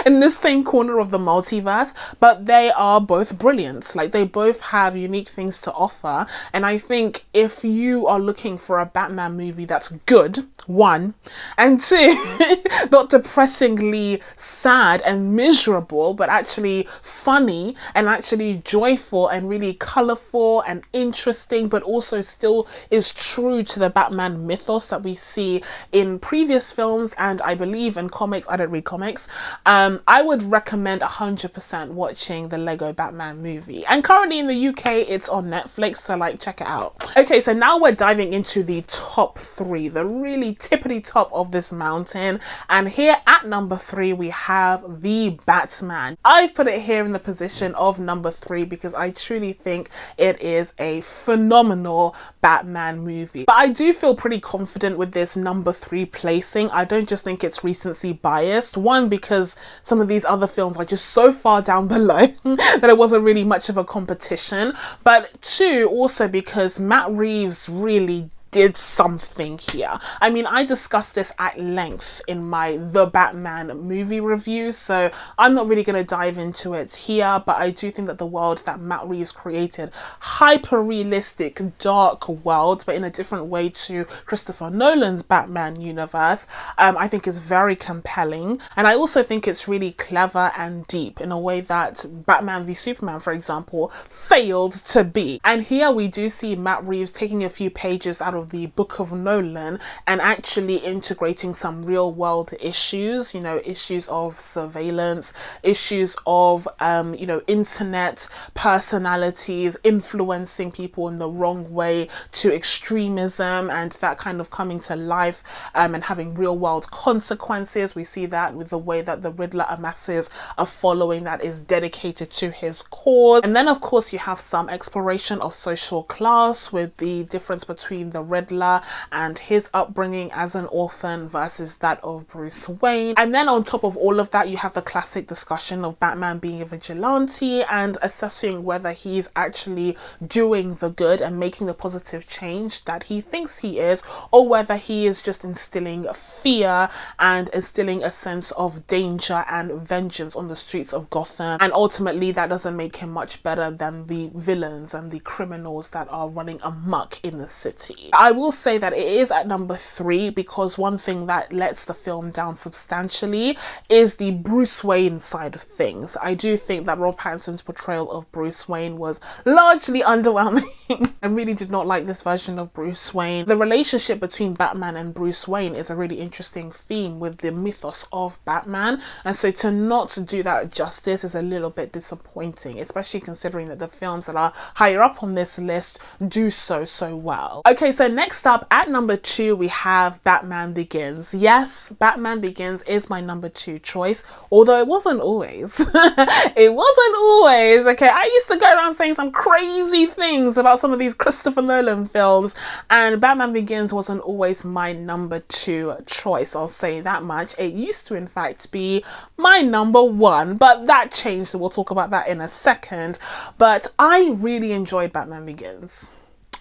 in this same corner of the multiverse, but they are both brilliant. Like, they both have unique things to offer. And I think if you are looking for a Batman movie that's good, 1, and 2, not depressingly sad and miserable, but actually funny and actually joyful and really colorful and interesting, but also still is true to the Batman mythos that we see in previous films and I believe in comics. I don't read comics. I would recommend 100% watching the Lego Batman movie. And currently in the UK, it's on Netflix, so like, check it out. Okay, so now we're diving into the top 3, the really tippity top of this mountain. And here at number 3, we have The Batman. I've put it here in the position of number 3 because I truly think it is a phenomenal Batman movie. But I do feel pretty confident with this number 3 placing. I don't just think it's recency biased. 1, because some of these other films are just so far down below that it wasn't really much of a competition. But 2, also because Matt Reeves really did something here. I mean, I discussed this at length in my The Batman movie review, so I'm not really going to dive into it here, but I do think that the world that Matt Reeves created, hyper-realistic, dark world, but in a different way to Christopher Nolan's Batman universe, I think is very compelling. And I also think it's really clever and deep in a way that Batman v Superman, for example, failed to be. And here we do see Matt Reeves taking a few pages out of the Book of Nolan and actually integrating some real world issues, you know, issues of surveillance, issues of, you know, internet personalities influencing people in the wrong way, to extremism and that kind of coming to life, and having real world consequences. We see that with the way that the Riddler amasses a following that is dedicated to his cause. And then of course you have some exploration of social class with the difference between the Riddler and his upbringing as an orphan versus that of Bruce Wayne. And then on top of all of that, you have the classic discussion of Batman being a vigilante and assessing whether he's actually doing the good and making the positive change that he thinks he is, or whether he is just instilling fear and instilling a sense of danger and vengeance on the streets of Gotham. And ultimately, that doesn't make him much better than the villains and the criminals that are running amok in the city. I will say that it is at number 3 because one thing that lets the film down substantially is the Bruce Wayne side of things. I do think that Rob Pattinson's portrayal of Bruce Wayne was largely underwhelming. I really did not like this version of Bruce Wayne. The relationship between Batman and Bruce Wayne is a really interesting theme with the mythos of Batman, and so to not do that justice is a little bit disappointing, especially considering that the films that are higher up on this list do so well. Okay, so next up at number 2 we have Batman Begins. Yes, Batman Begins is my number 2 choice, although it wasn't always. It wasn't always, okay? I used to go around saying some crazy things about some of these Christopher Nolan films, and Batman Begins wasn't always my number 2 choice, I'll say that much. It used to in fact be my number 1, but that changed, so we'll talk about that in a second. But I really enjoyed Batman Begins.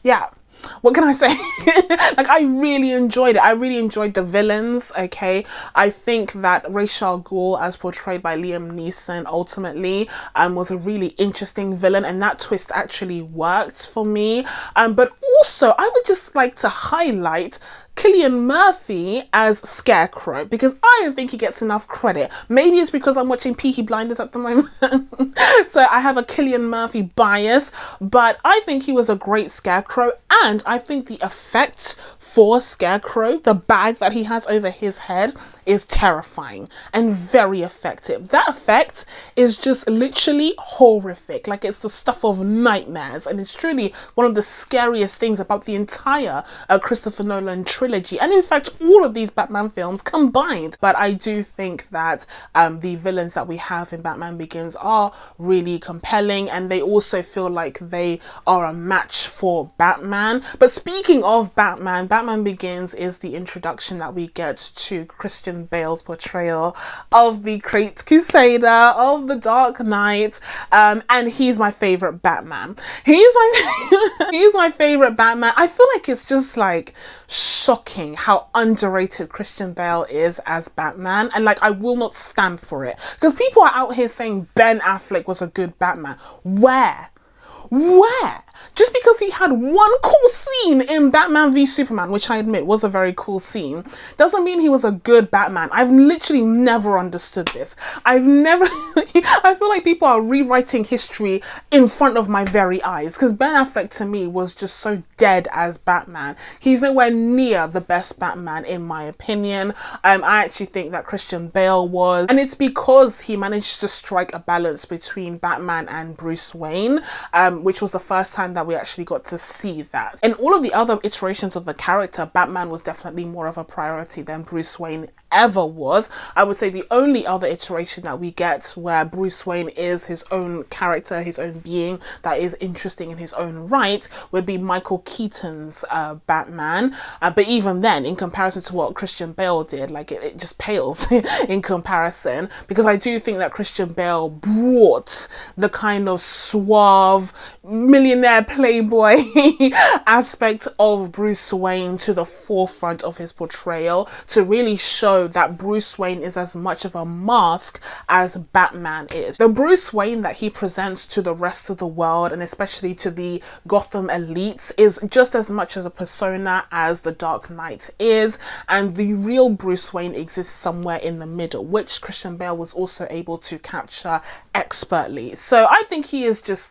Yeah. What can I say? Like, I really enjoyed it. I really enjoyed the villains, okay? I think that Ra's al Ghul, as portrayed by Liam Neeson, ultimately was a really interesting villain, and that twist actually worked for me. But also, I would just like to highlight Cillian Murphy as Scarecrow, because I don't think he gets enough credit. Maybe it's because I'm watching Peaky Blinders at the moment. So I have a Cillian Murphy bias, but I think he was a great Scarecrow, and I think the effect for Scarecrow, the bag that he has over his head, is terrifying and very effective. That effect is just literally horrific. Like, it's the stuff of nightmares, and it's truly one of the scariest things about the entire Christopher Nolan trilogy, and in fact all of these Batman films combined. But I do think that the villains that we have in Batman Begins are really compelling, and they also feel like they are a match for Batman. But speaking of Batman, Batman Begins is the introduction that we get to Christian Bale's portrayal of the Great Crusader, of the Dark Knight, and he's my favorite Batman. He's my favorite Batman. I feel like it's just like shocking how underrated Christian Bale is as Batman, and like, I will not stand for it, because people are out here saying Ben Affleck was a good Batman. Where? Just because he had one cool scene in Batman v Superman, which I admit was a very cool scene, doesn't mean he was a good Batman. I've literally never understood this. I feel like people are rewriting history in front of my very eyes, because Ben Affleck to me was just so dead as Batman. He's nowhere near the best Batman in my opinion. I actually think that Christian Bale was, and it's because he managed to strike a balance between Batman and Bruce Wayne, which was the first time that we actually got to see that. In all of the other iterations of the character, Batman was definitely more of a priority than Bruce Wayne ever was. I would say the only other iteration that we get where Bruce Wayne is his own character, his own being, that is interesting in his own right, would be Michael Keaton's Batman. But even then, in comparison to what Christian Bale did, like, it just pales in comparison, because I do think that Christian Bale brought the kind of suave millionaire playboy aspect of Bruce Wayne to the forefront of his portrayal, to really show that Bruce Wayne is as much of a mask as Batman is. The Bruce Wayne that he presents to the rest of the world, and especially to the Gotham elites, is just as much as a persona as the Dark Knight is, and the real Bruce Wayne exists somewhere in the middle, which Christian Bale was also able to capture expertly. So I think he is just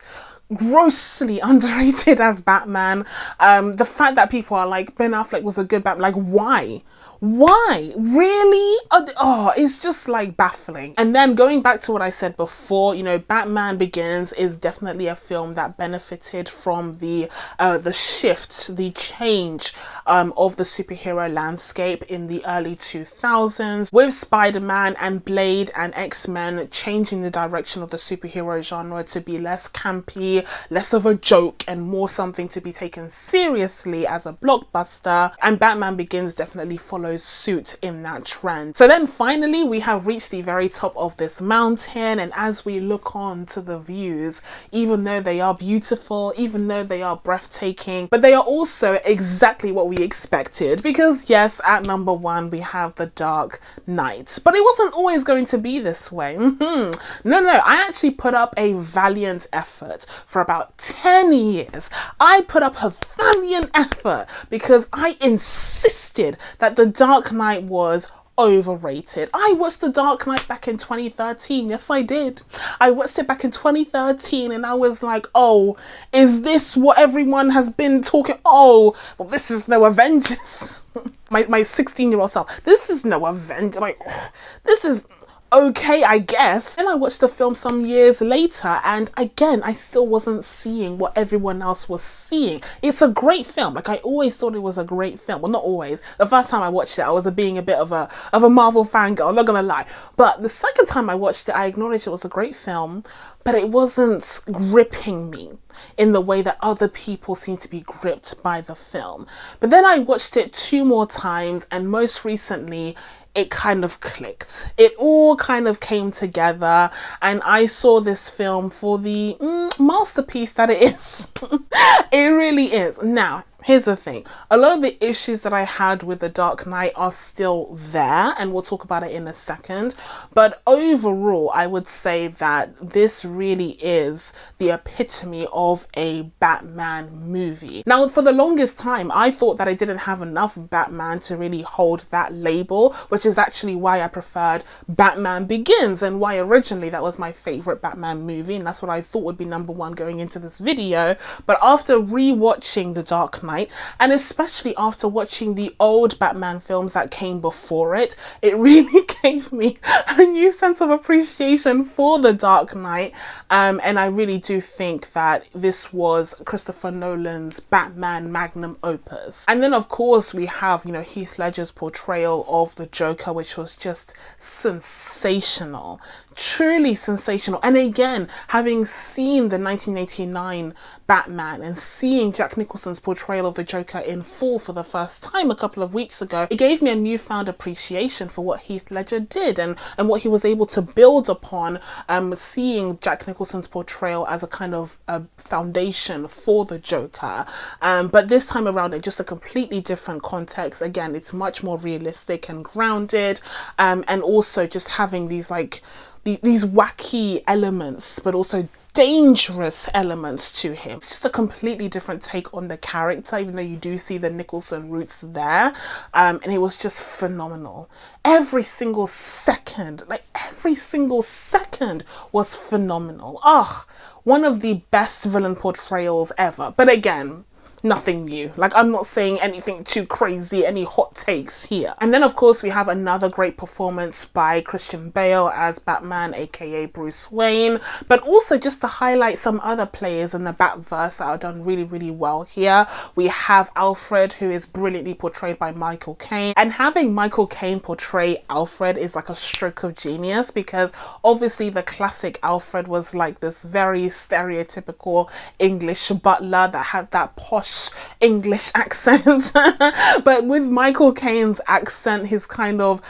grossly underrated as Batman. The fact that people are like, Ben Affleck was a good Batman, like, why? Why? Really? Oh, it's just like baffling. And then going back to what I said before, you know, Batman Begins is definitely a film that benefited from the shift, the change of the superhero landscape in the early 2000s, with Spider-Man and Blade and X-Men changing the direction of the superhero genre to be less campy, less of a joke, and more something to be taken seriously as a blockbuster. And Batman Begins definitely follows suit in that trend. So then finally we have reached the very top of this mountain, and as we look on to the views, even though they are beautiful, even though they are breathtaking, but they are also exactly what we expected, because yes, at number one we have The Dark Knight, but it wasn't always going to be this way. No, I actually put up a valiant effort for about 10 years. I put up a valiant effort because I insisted that The Dark Knight was overrated. I watched The Dark Knight back in 2013. Yes, I did. I watched it back in 2013 and I was like, oh, is this what everyone has been talking? Oh, well, this is no Avengers. my 16-year-old self. This is no Avengers. Like, this is okay, I guess. And I watched the film some years later, and again, I still wasn't seeing what everyone else was seeing. It's a great film. Like, I always thought it was a great film. Well, not always. The first time I watched it, I was being a bit of a Marvel fangirl, I'm not gonna lie. But the second time I watched it, I acknowledged it was a great film, but it wasn't gripping me in the way that other people seem to be gripped by the film. But then I watched it 2 more times, and most recently, it kind of clicked. It all kind of came together, and I saw this film for the masterpiece that it is. It really is. Now, here's the thing. A lot of the issues that I had with The Dark Knight are still there, and we'll talk about it in a second. But overall, I would say that this really is the epitome of a Batman movie. Now, for the longest time, I thought that I didn't have enough Batman to really hold that label, which is actually why I preferred Batman Begins, and why originally that was my favorite Batman movie, and that's what I thought would be number one going into this video. But after rewatching The Dark Knight, and especially after watching the old Batman films that came before it, it really gave me a new sense of appreciation for The Dark Knight. And I really do think that this was Christopher Nolan's Batman magnum opus. And then of course we have, you know, Heath Ledger's portrayal of the Joker, which was just sensational. Truly sensational. And again, having seen the 1989 Batman and seeing Jack Nicholson's portrayal of the Joker in full for the first time a couple of weeks ago, it gave me a newfound appreciation for what Heath Ledger did and what he was able to build upon, seeing Jack Nicholson's portrayal as a kind of a foundation for the Joker. But this time around, in just a completely different context. Again, it's much more realistic and grounded, and also just having these these wacky elements, but also dangerous elements to him. It's just a completely different take on the character, even though you do see the Nicholson roots there. And it was just phenomenal. Every single second was phenomenal. One of the best villain portrayals ever. But again, nothing new. Like, I'm not saying anything too crazy, any hot takes here. And then of course we have another great performance by Christian Bale as Batman, aka Bruce Wayne, but also just to highlight some other players in the Batverse that are done really, really well here. We have Alfred, who is brilliantly portrayed by Michael Caine, and having Michael Caine portray Alfred is like a stroke of genius, because obviously the classic Alfred was like this very stereotypical English butler that had that posh English accent. But with Michael Caine's accent, his kind of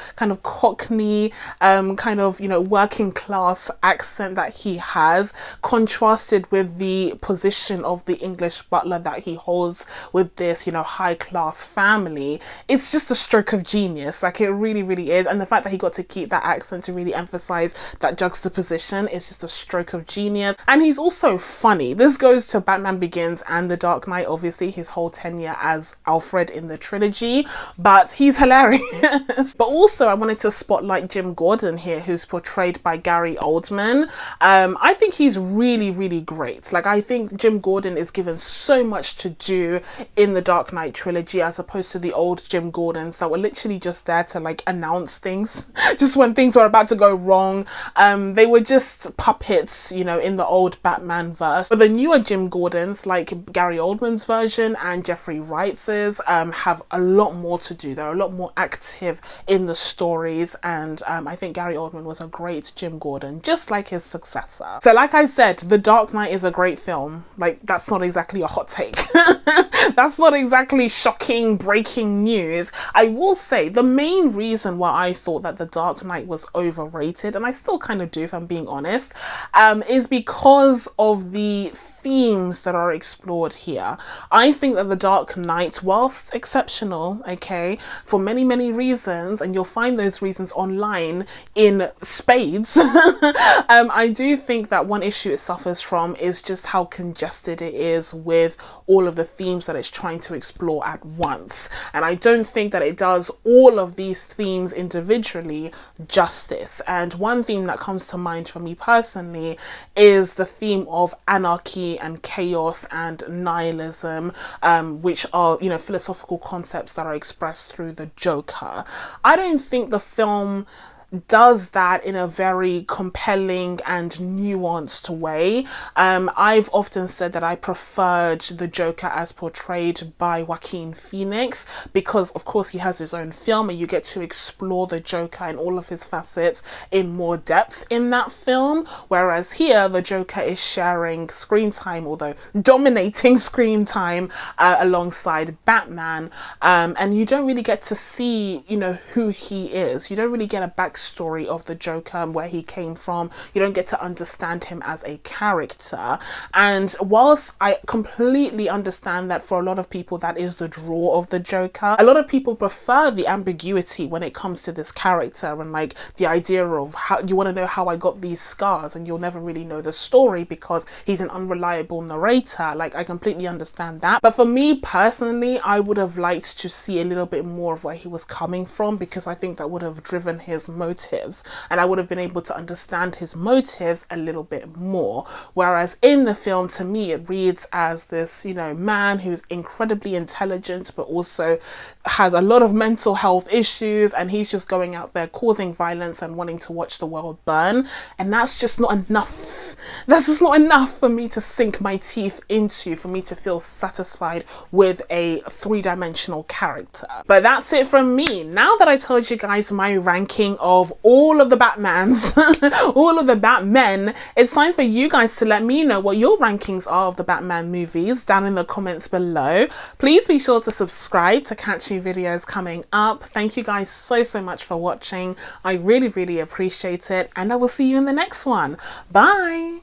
cockney, kind of, you know, working class accent that he has, contrasted with the position of the English butler that he holds with this, you know, high class family, it's just a stroke of genius. Like, it really, really is. And the fact that he got to keep that accent to really emphasize that juxtaposition is just a stroke of genius. And he's also funny. This goes to Batman Begins and The Dark Knight, obviously, obviously his whole tenure as Alfred in the trilogy, but he's hilarious. But also I wanted to spotlight Jim Gordon here, who's portrayed by Gary Oldman. I think he's really, really great. Like, I think Jim Gordon is given so much to do in the Dark Knight trilogy, as opposed to the old Jim Gordons that were literally just there to like announce things just when things were about to go wrong. They were just puppets, you know, in the old Batman verse. But the newer Jim Gordons, like Gary Oldman's version and Jeffrey Wright's, have a lot more to do. They're a lot more active in the stories, and I think Gary Oldman was a great Jim Gordon, just like his successor. So like I said, The Dark Knight is a great film. Like, that's not exactly a hot take. That's not exactly shocking, breaking news. I will say the main reason why I thought that The Dark Knight was overrated, and I still kind of do if I'm being honest, is because of the themes that are explored here. I think that The Dark Knight, whilst exceptional, okay, for many, many reasons, and you'll find those reasons online in spades, I do think that one issue it suffers from is just how congested it is with all of the themes that it's trying to explore at once. And I don't think that it does all of these themes individually justice. And one theme that comes to mind for me personally is the theme of anarchy and chaos and nihilism, which are, you know, philosophical concepts that are expressed through the Joker. I don't think the film does that in a very compelling and nuanced way. I've often said that I preferred the Joker as portrayed by Joaquin Phoenix, because of course he has his own film and you get to explore the Joker and all of his facets in more depth in that film, whereas here the Joker is sharing screen time, although dominating screen time, alongside Batman, and you don't really get to see, you know, who he is. You don't really get a backstory of the Joker and where he came from. You don't get to understand him as a character. And whilst I completely understand that for a lot of people that is the draw of the Joker, a lot of people prefer the ambiguity when it comes to this character, and like the idea of how you want to know how I got these scars and you'll never really know the story because he's an unreliable narrator. Like, I completely understand that. But for me personally, I would have liked to see a little bit more of where he was coming from, because I think that would have driven his motives, and I would have been able to understand his motives a little bit more. Whereas in the film, to me, it reads as this, you know, man who's incredibly intelligent but also has a lot of mental health issues, and he's just going out there causing violence and wanting to watch the world burn. And that's just not enough. That's just not enough for me to sink my teeth into, for me to feel satisfied with a three-dimensional character. But that's it from me. Now that I told you guys my ranking of all of the Batmans, all of the Batmen, it's time for you guys to let me know what your rankings are of the Batman movies down in the comments below. Please be sure to subscribe to catch new videos coming up. Thank you guys so much for watching. I really appreciate it, and I will see you in the next one. Bye.